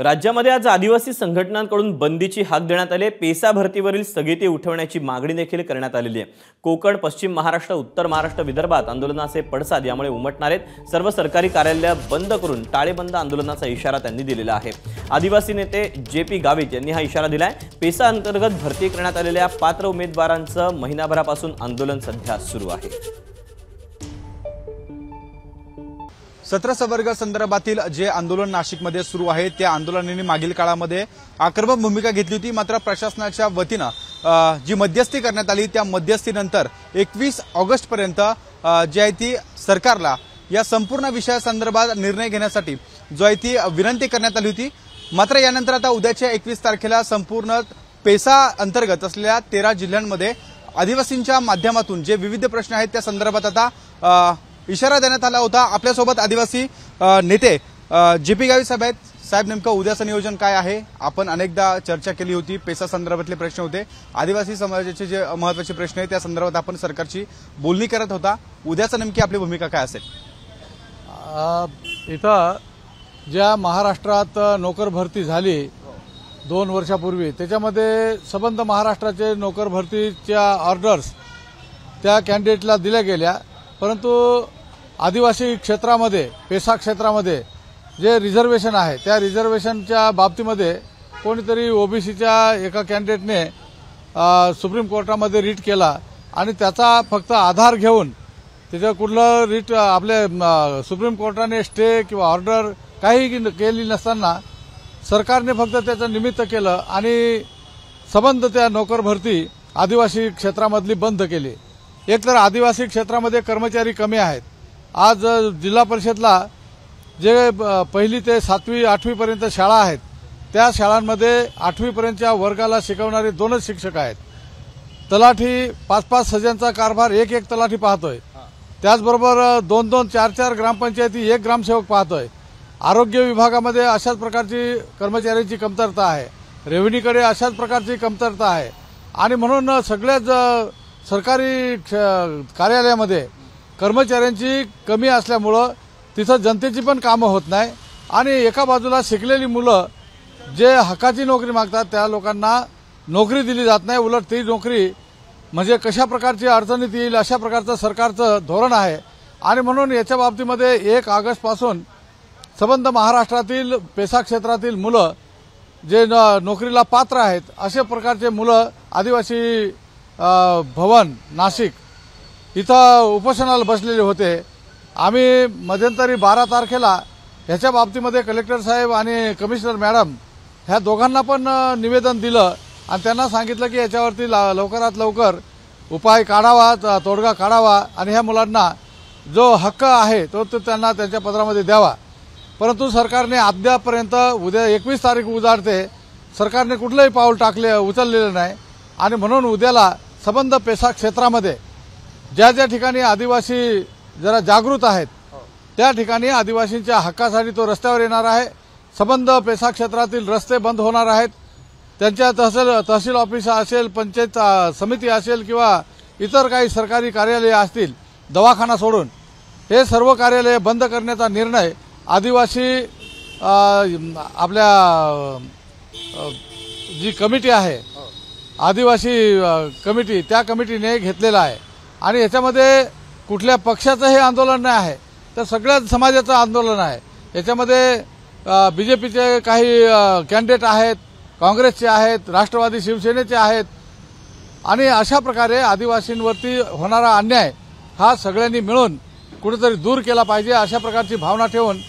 राज्यामध्ये आज आदिवासी संघटनांकडून बंदीची हाक देण्यात आली आहे। पेसा भरतीवरील स्थगिती उठवण्याची मागणी देखील करण्यात आलेली आहे। कोकण, पश्चिम महाराष्ट्र, उत्तर महाराष्ट्र, विदर्भात आंदोलनाचे पडसाद यामुळे उमटणार आहेत। सर्व सरकारी कार्यालय बंद करून टाळेबंद आंदोलनाचा इशारा त्यांनी दिलेला आहे। आदिवासी नेते जे.पी. गावित यांनी हा इशारा दिलाय। पेसा अंतर्गत भरती करण्यात आलेल्या पात्र उमेदवारांचं महिनाभरापासून आंदोलन सध्या सुरू आहे। 17 वर्ग संदर्भातील जे आंदोलन नाशिकमध्ये सुरू आहे त्या आंदोलनाने मागील काळामध्ये आक्रमक भूमिका घेतली होती। मात्र प्रशासनाच्या वतीनं जी मध्यस्थी करण्यात आली त्या मध्यस्थीनंतर 21 ऑगस्ट पर्यंत जी आहे ती सरकारला या संपूर्ण विषयासंदर्भात निर्णय घेण्यासाठी जो आहे ती विनंती करण्यात आली होती। मात्र यानंतर आता उद्याच्या 21 तारखेला संपूर्ण पेसा अंतर्गत असलेल्या 13 जिल्ह्यांमध्ये आदिवासींच्या माध्यमातून जे विविध प्रश्न आहेत त्या संदर्भात आता इशारा देण्यात आला होता। आपल्यासोबत आदिवासी नेते जे.पी. गावित साहेब आहेत। साहेब, नेमकं उद्याचं नियोजन काय आहे? आपण अनेकदा चर्चा केली होती, पेसा संदर्भातले प्रश्न होते, आदिवासी समाजाचे जे महत्त्वाचे प्रश्न आहेत त्या संदर्भात आपण सरकारची बोलणी करत होता। उद्याचं नेमकी आपली भूमिका काय असेल? इथं ज्या महाराष्ट्रात नोकर भरती झाली 2 वर्षापूर्वी, त्याच्यामध्ये संबंध महाराष्ट्राचे नोकर भरतीच्या ऑर्डर्स त्या कॅन्डिडेटला दिल्या गेल्या, परंतु आदिवासी क्षेत्रामध्ये, पेसा क्षेत्रामध्ये जे रिझर्वेशन आहे त्या रिझर्वेशनच्या बाबतीमध्ये कोणीतरी ओबीसीच्या एका कॅन्डिडेटने सुप्रीम कोर्टामध्ये रिट केला आणि त्याचा फक्त आधार घेऊन त्याचं कुठलं रिट आपले सुप्रीम कोर्टाने स्टे किंवा ऑर्डर काही केली नसताना सरकारने फक्त त्याचं निमित्त केलं आणि संबंध त्या नोकर भरती आदिवासी क्षेत्रामधली बंद केली। एक तर आदिवासी क्षेत्रामध्ये कर्मचारी कमी आहेत। आज जिल्हा परिषदला जे 1ली ते 7वी 8वी पर्यंत शाळा आहेत त्या शाळांमध्ये 8वी पर्यंतच्या वर्गाला शिकवणारे 2च शिक्षक आहेत। तलाठी 5-5 सज्यांचा कारभार एक तलाठी पाहतोय। त्याचबरोबर 2-2, 4-4 ग्रामपंचायती एक ग्रामसेवक पाहतोय। आरोग्य विभागामध्ये अशाच प्रकारची कर्मचाऱ्यांची कमतरता आहे। रेव्हेन्यूकडे अशाच प्रकारची कमतरता आहे आणि म्हणून सगळ्याच सरकारी कार्यालयामध्ये कर्मचाऱ्यांची कमी असल्यामुळं तिथं जनतेची पण कामं होत नाही आणि एका बाजूला शिकलेली मुलं जे हक्काची नोकरी मागतात त्या लोकांना नोकरी दिली जात नाही। उलट ती नोकरी म्हणजे कशा प्रकारची अडचणीत येईल अशा प्रकारचं सरकारचं धोरण आहे आणि म्हणून याच्या बाबतीमध्ये 1 ऑगस्टपासून संबंध महाराष्ट्रातील पेसा क्षेत्रातील मुलं जे नोकरीला पात्र आहेत अशा प्रकारचे मुलं आदिवासी भवन नाशिक इथं उपोषणाला बसलेले होते। आम्ही मध्यंतरी 12 तारखेला ह्याच्या बाबतीमध्ये कलेक्टर साहेब आणि कमिशनर मॅडम ह्या दोघांना पण निवेदन दिलं आणि त्यांना सांगितलं की याच्यावरती लवकरात लवकर उपाय काढावा, तोडगा काढावा आणि ह्या मुलांना जो हक्क आहे तो त्यांना त्यांच्या पत्रामध्ये द्यावा। परंतु सरकारने अद्यापर्यंत उद्या 21 तारीख उजाडते सरकारने कुठलंही पाऊल उचललेलं नाही आणि म्हणून उद्याला संबंध पेसा क्षेत्रामध्ये ज्या ज्या ठिकाणी आदिवासी जरा जागृत आहेत त्या ठिकाणी आदिवासींच्या हक्कासाठी तो रस्त्यावर येणार आहे। संबंध पेसा क्षेत्रातील रस्ते बंद होणार आहेत। त्यांच्या तहसील ऑफिस असेल, पंचायत समिती असेल किंवा इतर काही सरकारी कार्यालये असतील, दवाखाना सोडून हे सर्व कार्यालये बंद करण्याचा निर्णय आदिवासी आपल्या जी कमिटी आहे आदिवासी कमिटी त्या कमिटीने घेतलेला आहे आणि याच्यामध्ये कुठल्या पक्षाचं हे आंदोलन नाही आहे तर सगळ्याच समाजाचं आंदोलन आहे। याच्यामध्ये बीजेपीचे काही कॅन्डिडेट आहेत, काँग्रेसचे आहेत, राष्ट्रवादी शिवसेनेचे आहेत आणि अशा प्रकारे आदिवासींवरती होणारा अन्याय हा सगळ्यांनी मिळून कुठेतरी दूर केला पाहिजे अशा प्रकारची भावना ठेवून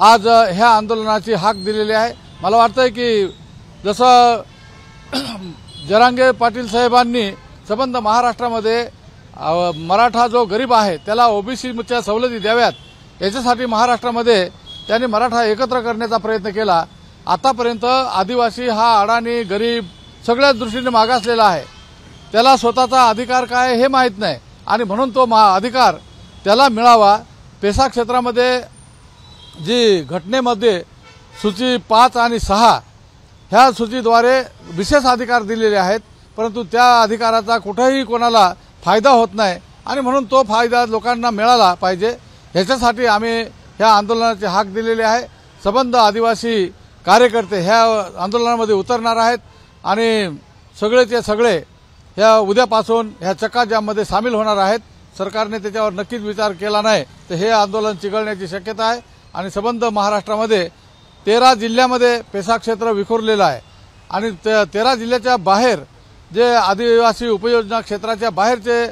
आज ह्या आंदोलनाची हाक दिलेली आहे। मला वाटतंय की जसं जरांगे पाटील साहेबांनी संबंध महाराष्ट्रामध्ये मराठा जो गरीब आहे त्याला ओबीसीच्या सवलती द्याव्यात याच्यासाठी महाराष्ट्रामध्ये त्यांनी मराठा एकत्र करण्याचा प्रयत्न केला। आतापर्यंत आदिवासी हा अडाणी, गरीब सगळ्याच दृष्टीने मागासलेला आहे। त्याला स्वतःचा अधिकार काय हे माहीत नाही आणि म्हणून तो अधिकार त्याला मिळावा। पेसा क्षेत्रामध्ये जी घटनेमध्ये सूची 5 आणि 6 ह्या सूचीद्वारे विशेष अधिकार दिलेले आहेत, परंतु त्या अधिकाराचा कुठेही कोणाला फायदा होत नाही आणि म्हणून तो फायदा लोकांना मिळाला पाहिजे। ह्याच्यासाठी आम्ही ह्या आंदोलनाची हाक दिलेली आहे। संबंध आदिवासी कार्यकर्ते ह्या आंदोलनामध्ये उतरणार आहेत आणि सगळेचे सगळे ह्या उद्यापासून ह्या चक्काजाममध्ये सामील होणार आहेत. सरकारने त्याच्यावर नक्कीच विचार केला नाही तर हे आंदोलन चिघळण्याची शक्यता आहे आणि संबंध महाराष्ट्रामध्ये 13 जिल्ह्यामध्ये पेसा क्षेत्र विखुरलेलं आहे आणि 13 जिल्ह्याच्या बाहेर जे आदिवासी उपयोजना क्षेत्राच्या बाहेरचे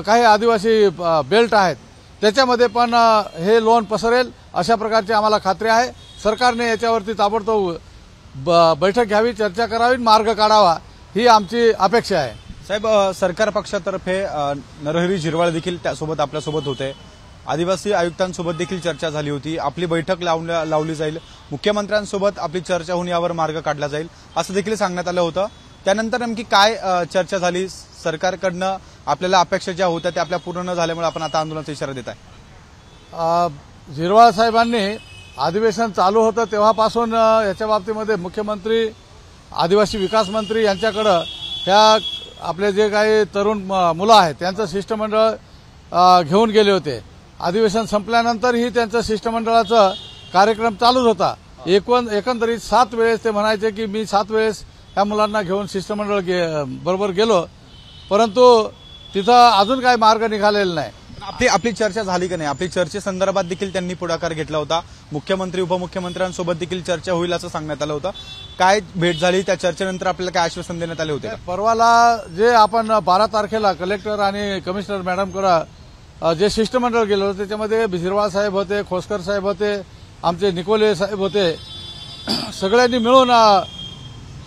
काही आदिवासी बेल्ट आहेत त्याच्यामध्ये पण हे लोन पसरेल अशा प्रकारची आम्हाला खात्री आहे. सरकारने याच्यावरती ताबडतोब बैठक घ्यावी, चर्चा करावी, मार्ग काढावा ही आमची अपेक्षा आहे. साहेब, सरकार पक्षातर्फे नरहरी झिरवाळ देखील त्यासोबत आपल्यासोबत होते. आदिवासी आयुक्तांसोबत देखील चर्चा झाली होती. आपली बैठक लावली जाईल, मुख्यमंत्र्यांसोबत आपली चर्चा होऊन यावर मार्ग काढला जाईल असं देखील सांगण्यात आलं होतं. त्यानंतर नेमकी काय चर्चा झाली? सरकारकडनं आपल्याला अपेक्षा ज्या होत्या त्या आपल्या पूर्ण न झाल्यामुळे आपण आता आंदोलनाचा इशारा देत आहे. झिरवाळ साहेबांनी अधिवेशन चालू होतं तेव्हापासून याच्या बाबतीमध्ये मुख्यमंत्री, आदिवासी विकास मंत्री यांच्याकडं ह्या आपले जे काही तरुण मुलं आहेत त्यांचं शिष्टमंडळ घेऊन गेले होते. अधिवेशन संपल्यानंतरही त्यांचं शिष्टमंडळाचा कार्यक्रम चालूच होता. एकंदरीत 7 वेळेस ते म्हणायचे की मी 7 वेळेस ह्या मुलांना घेऊन शिष्टमंडळ बरोबर गेलो, परंतु तिथं अजून काही मार्ग निघालेला नाही. आपली चर्चा झाली की नाही? आपली चर्चेसंदर्भात देखील त्यांनी पुढाकार घेतला होता. मुख्यमंत्री उपमुख्यमंत्र्यांसोबत देखील चर्चा होईल असं सांगण्यात आलं होतं. काय भेट झाली? त्या चर्चेनंतर आपल्याला काय आश्वासन देण्यात आले होते? परवाला जे आपण 12 तारखेला कलेक्टर आणि कमिशनर मॅडमकडे जे शिष्टमंडळ गेलो होते त्याच्यामध्ये झिरवाळ साहेब होते, खोसकर साहेब होते, आमचे निकोले साहेब होते. सगळ्यांनी मिळून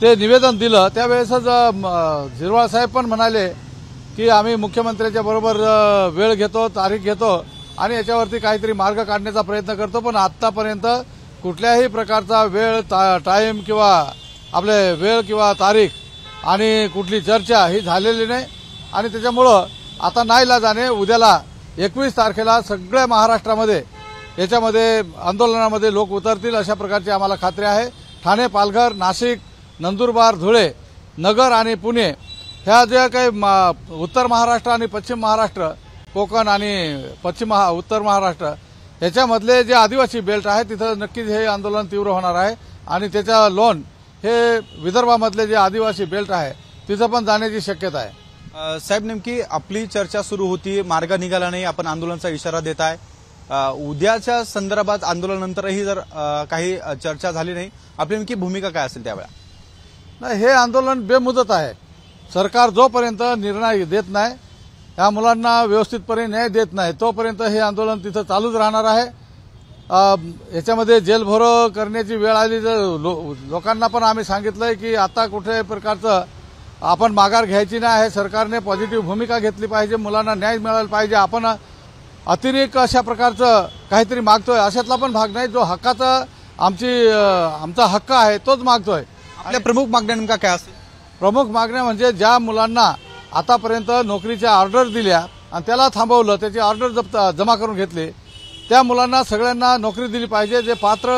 ते निवेदन दिलं. त्यावेळेसच झिरवाळ साहेब पण म्हणाले की आम्ही मुख्यमंत्र्यांच्या बरोबर वेळ घेतो, तारीख घेतो आणि याच्यावरती काहीतरी मार्ग काढण्याचा प्रयत्न करतो, पण आतापर्यंत कुठल्याही प्रकारचा वेळ, टाइम किंवा आपले वेळ किंवा तारीख आणि कुठली चर्चा ही झालेली नाही. आणि त्याच्यामुळं आता नाईलाजाने उद्याला 21 तारखेला सगळ्या महाराष्ट्रामध्ये याच्यामध्ये आंदोलनामध्ये लोक उतरतील अशा प्रकारची आम्हाला खात्री आहे. ठाणे, पालघर, नाशिक, नंदुरबार, धुळे, नगर आणि पुणे ह्या ज्या काही उत्तर महाराष्ट्र आणि पश्चिम महाराष्ट्र, कोकण आणि उत्तर महाराष्ट्र ह्याच्यामधले जे आदिवासी बेल्ट आहे तिथं नक्कीच हे आंदोलन तीव्र होणार आहे आणि त्याच्या लोन हे विदर्भामधले जे आदिवासी बेल्ट आहे तिथं पण जाण्याची शक्यता आहे. साहेब, नेमकी आपली चर्चा सुरू होती, मार्ग निघाला नाही, आपण आंदोलनाचा इशारा देत आहे. उद्याच्या संदर्भात आंदोलनानंतरही जर काही चर्चा झाली नाही, आपली नेमकी भूमिका काय असेल त्यावेळेला? नाही, हे आंदोलन बेमुदत आहे. सरकार जोपर्यंत निर्णय देत नाही, या मुलांना व्यवस्थितपणे न्याय देत नाही, तोपर्यंत हे आंदोलन तिथं चालूच राहणार आहे. याच्यामध्ये जेलभरो करण्याची वेळ आली तर लोकांना पण आम्ही सांगितलंय की आता कुठल्याही प्रकारचं आपण माघार घ्यायची नाही आहे. सरकारने पॉझिटिव्ह भूमिका घेतली पाहिजे, मुलांना न्याय मिळाला पाहिजे. आपण अतिरेक अशा प्रकारचं काहीतरी मागतोय अशातला पण भाग नाही. जो हक्काचा आमचा हक्क आहे तोच मागतोय. आपल्या प्रमुख मागण्या नेमका काय असतील? प्रमुख मागण्या म्हणजे ज्या मुलांना आतापर्यंत नोकरीच्या ऑर्डर दिल्या आणि त्याला थांबवलं, त्याची ऑर्डर जमा करून घेतली, त्या मुलांना सगळ्यांना नोकरी दिली पाहिजे. जे पात्र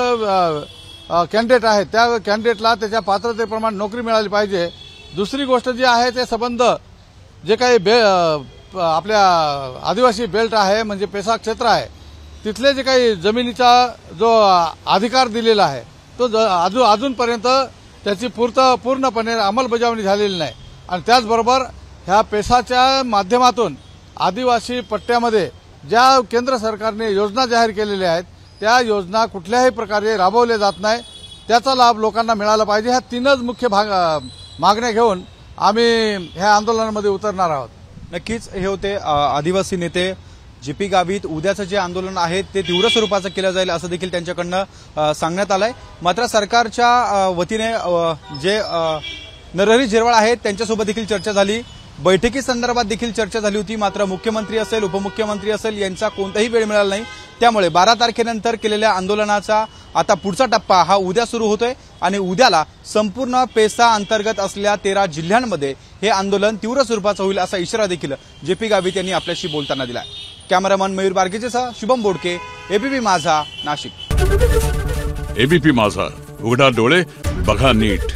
कॅन्डिडेट आहेत त्या कॅन्डिडेटला त्याच्या पात्रतेप्रमाणे नोकरी मिळाली पाहिजे. दुसरी गोष्ट जी आहे ते संबंध जे काही आपल्या आदिवासी बेल्ट आहे म्हणजे पेसा क्षेत्र आहे तिथले जे काही जमिनीचा जो अधिकार दिलेला आहे तो अजूनपर्यंत त्याची पूर्णपणे अंमलबजावणी झालेली नाही. आणि त्याचबरोबर ह्या पेसाच्या माध्यमातून आदिवासी पट्ट्यामध्ये ज्या केंद्र सरकारने योजना जाहीर केलेल्या आहेत त्या योजना कुठल्याही प्रकारे राबवल्या जात नाही. त्याचा लाभ लोकांना मिळाला पाहिजे. ह्या 3च मुख्य मागण्या घेऊन आम्ही ह्या आंदोलनामध्ये उतरणार आहोत. नक्कीच हे होते आदिवासी नेते JP गावित. उद्याचं जे आंदोलन आहे ते तीव्र स्वरूपाचं केलं जाईल असं देखील त्यांच्याकडनं सांगण्यात आलंय. मात्र सरकारच्या वतीने जे नरहरी झिरवाळ आहेत त्यांच्यासोबत देखील चर्चा झाली, बैठकीसंदर्भात देखील चर्चा झाली होती. मात्र मुख्यमंत्री असेल, उपमुख्यमंत्री असेल यांचा कोणताही वेळ मिळाला नाही. त्यामुळे 12 तारखेनंतर केलेल्या आंदोलनाचा आता पुढचा टप्पा हा उद्या सुरू होतोय आणि उद्याला संपूर्ण पेसा अंतर्गत असलेल्या 13 जिल्ह्यांमध्ये हे आंदोलन तीव्र स्वरूपाचं होईल असा इशारा देखील JP गावित यांनी आपल्याशी बोलताना दिलाय. कॅमेरामन मयूर बारगेसह शुभम बोडके, ABP माझा, नाशिक. ABP माझा, उघडा डोळे बघा नीट.